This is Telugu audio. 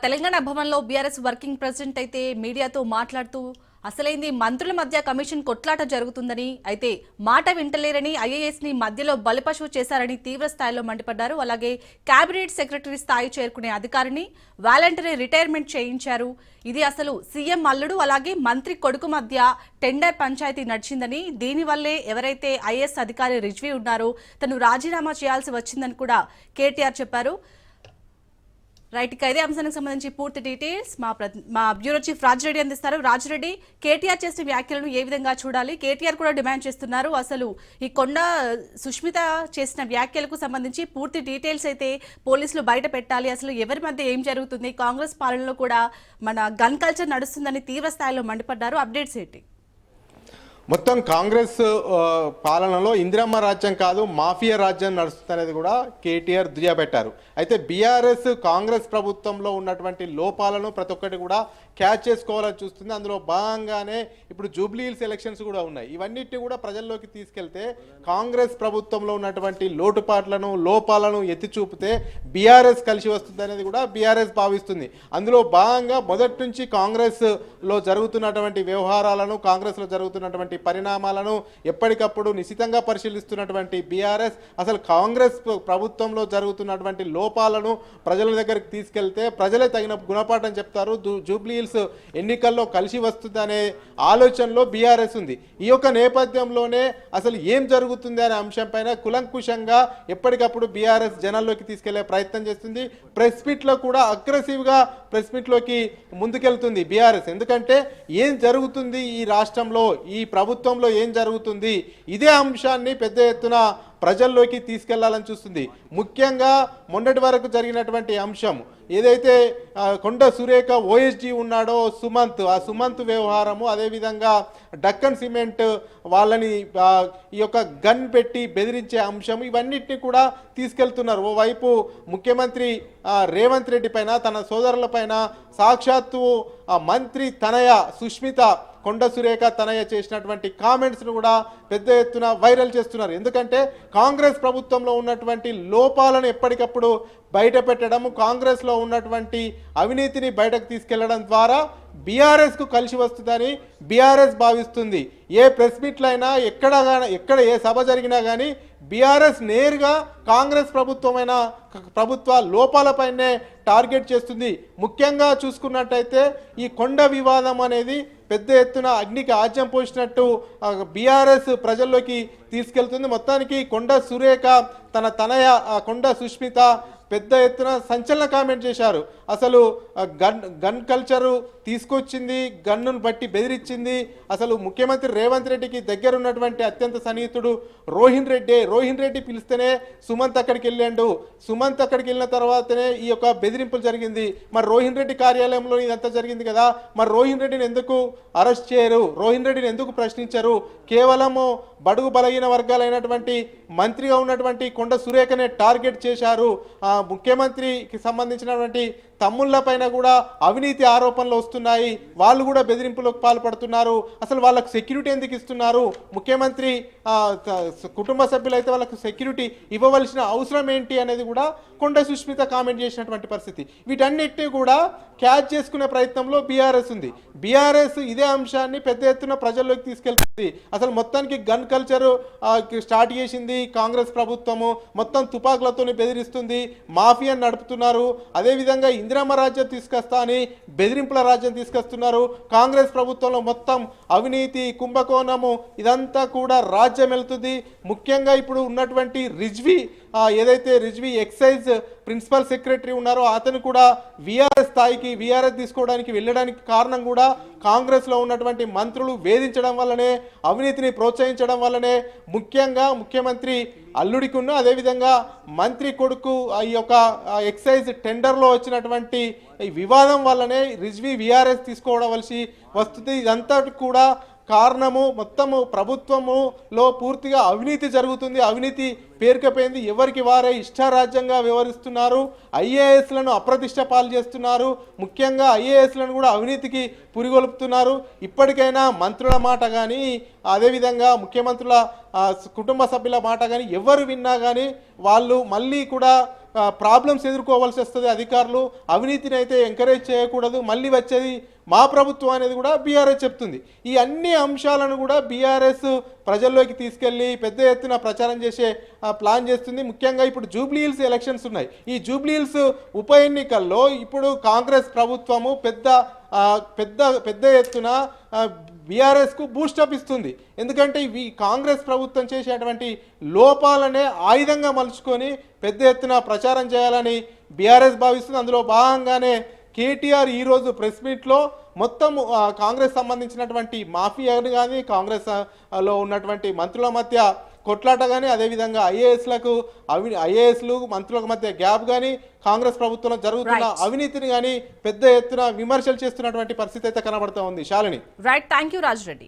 తెలంగాణ భవన్లో బీఆర్ఎస్ వర్కింగ్ ప్రెసిడెంట్ అయితే మీడియాతో మాట్లాడుతూ అసలైంది మంత్రుల మధ్య కమిషన్ కొట్లాట జరుగుతుందని, అయితే మాట వింటలేరని, ఐఏఎస్ ని మధ్యలో బలిపశువు చేశారని తీవ్ర స్థాయిలో మండిపడ్డారు. అలాగే కేబినెట్ సెక్రటరీ స్థాయి చేరుకునే అధికారిని వాలంటరీ రిటైర్మెంట్ చేయించారు. ఇది అసలు సీఎం అల్లుడు అలాగే మంత్రి కొడుకు మధ్య టెండర్ పంచాయతీ నడిచిందని, దీనివల్లే ఎవరైతే ఐఏఎస్ అధికారి రిజ్వీ ఉన్నారో తను రాజీనామా చేయాల్సి వచ్చిందని కూడా కేటీఆర్ చెప్పారు. రైట్, ఇక ఇదే అంశానికి సంబంధించి పూర్తి డీటెయిల్స్ మా బ్యూరో చీఫ్ రాజిరెడ్డి అందిస్తారు. రాజిరెడ్డి, కేటీఆర్ చేసిన వ్యాఖ్యలను ఏ విధంగా చూడాలి? కేటీఆర్ కూడా డిమాండ్ చేస్తున్నారు. అసలు ఈ కొండ సుష్మిత చేసిన వ్యాఖ్యలకు సంబంధించి పూర్తి డీటెయిల్స్ అయితే పోలీసులు బయట పెట్టాలి. అసలు ఎవరి మధ్య ఏం జరుగుతుంది? కాంగ్రెస్ పాలనలో కూడా మన గన్ కల్చర్ నడుస్తుందని తీవ్ర స్థాయిలో మండిపడ్డారు. అప్డేట్స్ ఏంటి? మొత్తం కాంగ్రెస్ పాలనలో ఇందిరమ్మ రాజ్యం కాదు, మాఫియా రాజ్యం నడుస్తుందనేది కూడా కేటీఆర్ దుయ్యబెట్టారు. అయితే బీఆర్ఎస్ కాంగ్రెస్ ప్రభుత్వంలో ఉన్నటువంటి లోపాలను ప్రతి ఒక్కటి కూడా క్యాచ్ చేసుకోవాలని చూస్తుంది. అందులో భాగంగానే ఇప్పుడు జూబ్లీ హిల్స్ ఎలక్షన్స్ కూడా ఉన్నాయి. ఇవన్నిటిని కూడా ప్రజల్లోకి తీసుకెళ్తే కాంగ్రెస్ ప్రభుత్వంలో ఉన్నటువంటి లోటుపాట్లను లోపాలను ఎత్తి చూపితే బీఆర్ఎస్ కలిసి వస్తుంది అనేది కూడా బీఆర్ఎస్ భావిస్తుంది. అందులో భాగంగా మొదటి నుంచి కాంగ్రెస్లో జరుగుతున్నటువంటి వ్యవహారాలను, కాంగ్రెస్లో జరుగుతున్నటువంటి పరిణామాలను ఎప్పటికప్పుడు నిశితంగా పరిశీలిస్తున్నటువంటి బీఆర్ఎస్ అసలు కాంగ్రెస్ ప్రభుత్వంలో జరుగుతున్నటువంటి లోపాలను ప్రజల దగ్గరికి తీసుకెళ్తే ప్రజలే తగిన గుణపాఠం చెప్తారు, జూబ్లీ హిల్స్ ఎన్నికల్లో కలిసి వస్తుందనే ఆలోచనలో బీఆర్ఎస్ ఉంది. ఈ యొక్క నేపథ్యంలోనే అసలు ఏం జరుగుతుంది అనే అంశం పైన కులంకుశంగా ఎప్పటికప్పుడు బీఆర్ఎస్ జనాల్లోకి తీసుకెళ్లే ప్రయత్నం చేస్తుంది. ప్రెస్ మీట్లో కూడా అగ్రెసివ్గా ప్రెస్ మీట్లోకి ముందుకెళ్తుంది బీఆర్ఎస్. ఎందుకంటే ఏం జరుగుతుంది ఈ రాష్ట్రంలో, ఈ ప్రభుత్వంలో ఏం జరుగుతుంది, ఇదే అంశాన్ని పెద్ద ఎత్తున ప్రజల్లోకి తీసుకెళ్లాలని చూస్తుంది. ముఖ్యంగా మొన్నటి వరకు జరిగినటువంటి అంశం ఏదైతే కొండ సురేఖ ఓఎస్జీ ఉన్నాడో సుమంత్, ఆ సుమంత్ వ్యవహారము, అదేవిధంగా డక్కన్ సిమెంట్ వాళ్ళని ఈ యొక్క గన్ పెట్టి బెదిరించే అంశం, ఇవన్నిటిని కూడా తీసుకెళ్తున్నారు. ఓవైపు ముఖ్యమంత్రి రేవంత్ రెడ్డి పైన, తన సోదరుల పైన సాక్షాత్తు మంత్రి తనయ సుష్మిత, కొండ సురేఖ తనయ చేసినటువంటి కామెంట్స్ను కూడా పెద్ద ఎత్తున వైరల్ చేస్తున్నారు. ఎందుకంటే కాంగ్రెస్ ప్రభుత్వంలో ఉన్నటువంటి లోపాలను ఎప్పటికప్పుడు బయట పెట్టడం, కాంగ్రెస్లో ఉన్నటువంటి అవినీతిని బయటకు తీసుకెళ్లడం ద్వారా బీఆర్ఎస్కు కలిసి వస్తుందని బీఆర్ఎస్ భావిస్తుంది. ఏ ప్రెస్ మీట్లైనా ఎక్కడ ఏ సభ జరిగినా కానీ బీఆర్ఎస్ నేరుగా కాంగ్రెస్ ప్రభుత్వ లోపాలపైనే టార్గెట్ చేస్తుంది. ముఖ్యంగా చూసుకున్నట్టయితే ఈ కొండ వివాదం అనేది పెద్ద ఎత్తున అగ్నికి ఆజ్యం పోసినట్టు బీఆర్ఎస్ ప్రజల్లోకి తీసుకెళ్తుంది. మొత్తానికి కొండ సురేఖ తన తనయ కొండ సుష్మిత పెద్ద ఎత్తున సంచలన కామెంట్ చేశారు. అసలు గన్ కల్చరు తీసుకొచ్చింది, గన్నును బట్టి బెదిరించింది. అసలు ముఖ్యమంత్రి రేవంత్ రెడ్డికి దగ్గర ఉన్నటువంటి అత్యంత సన్నిహితుడు రోహిన్ రెడ్డి పిలిస్తేనే సుమంత్ అక్కడికి వెళ్ళాడు. సుమంత్ అక్కడికి వెళ్ళిన తర్వాతనే ఈ యొక్క బెదిరింపులు జరిగింది. మరి రోహిన్ రెడ్డి కార్యాలయంలో ఇదంతా జరిగింది కదా, మరి రోహిన్ రెడ్డిని ఎందుకు అరెస్ట్ చేయరు, రోహిన్ రెడ్డిని ఎందుకు ప్రశ్నించరు? కేవలము బడుగు బలహీన వర్గాలైనటువంటి మంత్రిగా ఉన్నటువంటి కొండ సురేఖనే టార్గెట్ చేశారు. ముఖ్యమంత్రికి సంబంధించినటువంటి తమ్ముళ్ళ పైన కూడా అవినీతి ఆరోపణలు వస్తున్నాయి, వాళ్ళు కూడా బెదిరింపులకు పాల్పడుతున్నారు. అసలు వాళ్ళకు సెక్యూరిటీ ఎందుకు ఇస్తున్నారు? ముఖ్యమంత్రి కుటుంబ సభ్యులైతే వాళ్ళకు సెక్యూరిటీ ఇవ్వవలసిన అవసరం ఏంటి అనేది కూడా కొండ సుష్మిత కామెంట్ చేసినటువంటి పరిస్థితి. వీటన్నిటిని కూడా క్యాచ్ చేసుకునే ప్రయత్నంలో బీఆర్ఎస్ ఉంది. బీఆర్ఎస్ ఇదే అంశాన్ని పెద్ద ఎత్తున ప్రజల్లోకి తీసుకెళ్తుంది. అసలు మొత్తానికి గన్ కల్చర్ స్టార్ట్ చేసింది కాంగ్రెస్ ప్రభుత్వము, మొత్తం తుపాకులతో బెదిరిస్తుంది, మాఫియా నడుపుతున్నారు. అదేవిధంగా ఇందిరమ్మ రాజ్యం తీసుకొస్తా అని బెదిరింపుల రాజ్యం తీసుకొస్తున్నారు. కాంగ్రెస్ ప్రభుత్వంలో మొత్తం అవినీతి కుంభకోణము ఇదంతా కూడా రాజ్యం వెళ్తుంది. ముఖ్యంగా ఇప్పుడు ఉన్నటువంటి ఏదైతే రిజ్వీ ఎక్సైజ్ ప్రిన్సిపల్ సెక్రటరీ ఉన్నారో అతను కూడా వీఆర్ఎస్ స్థాయికి వీఆర్ఎస్ తీసుకోవడానికి వెళ్ళడానికి కారణం కూడా కాంగ్రెస్లో ఉన్నటువంటి మంత్రులు వేధించడం వల్లనే, అవినీతిని ప్రోత్సహించడం వల్లనే. ముఖ్యంగా ముఖ్యమంత్రి అల్లుడికి ఉన్న అదేవిధంగా మంత్రి కొడుకు ఈ యొక్క ఎక్సైజ్ టెండర్లో వచ్చినటువంటి ఈ వివాదం వల్లనే రిజ్వీ వీఆర్ఎస్ తీసుకోవలసి వస్తుంది. ఇదంతా కూడా కారణము మొత్తము ప్రభుత్వములో పూర్తిగా అవినీతి జరుగుతుంది, అవినీతి పేరుకపోయింది. ఎవరికి వారే ఇష్టారాజ్యంగా వ్యవహరిస్తున్నారు, ఐఏఎస్లను అప్రతిష్ట పాలు చేస్తున్నారు. ముఖ్యంగా ఐఏఎస్లను కూడా అవినీతికి పురిగొల్పుతున్నారు. ఇప్పటికైనా మంత్రుల మాట కానీ అదేవిధంగా ముఖ్యమంత్రుల కుటుంబ సభ్యుల మాట కానీ ఎవరు విన్నా కానీ వాళ్ళు మళ్ళీ కూడా ప్రాబ్లమ్స్ ఎదుర్కోవాల్సి వస్తుంది అధికారులు. అవినీతిని అయితే ఎంకరేజ్ చేయకూడదు, మళ్ళీ వచ్చేది మా ప్రభుత్వం అనేది కూడా బీఆర్ఎస్ చెప్తుంది. ఈ అన్ని అంశాలను కూడా బీఆర్ఎస్ ప్రజల్లోకి తీసుకెళ్లి పెద్ద ఎత్తున ప్రచారం చేసే ప్లాన్ చేస్తుంది. ముఖ్యంగా ఇప్పుడు జూబ్లీ హిల్స్ ఎలక్షన్స్ ఉన్నాయి. ఈ జూబ్లీ హిల్స్ ఉప ఎన్నికల్లో ఇప్పుడు కాంగ్రెస్ ప్రభుత్వము పెద్ద ఎత్తున బీఆర్ఎస్కు బూస్టప్ ఇస్తుంది. ఎందుకంటే ఇవి కాంగ్రెస్ ప్రభుత్వం చేసేటువంటి లోపాలనే ఆయుధంగా మలుచుకొని పెద్ద ఎత్తున ప్రచారం చేయాలని బీఆర్ఎస్ భావిస్తుంది. అందులో భాగంగానే కేటీఆర్ ఈరోజు ప్రెస్ మీట్లో మొత్తం కాంగ్రెస్ సంబంధించినటువంటి మాఫియాను కానీ కాంగ్రెస్ లో ఉన్నటువంటి మంత్రుల మధ్య కొట్లాట కానీ, అదేవిధంగా ఐఏఎస్లు మంత్రుల మధ్య గ్యాప్ కానీ, కాంగ్రెస్ ప్రభుత్వంలో జరుగుతున్న అవినీతిని కానీ పెద్ద ఎత్తున విమర్శలు చేస్తున్నటువంటి పరిస్థితి అయితే కనబడుతూ ఉంది. Shalini. Right, thank you Raj Reddy.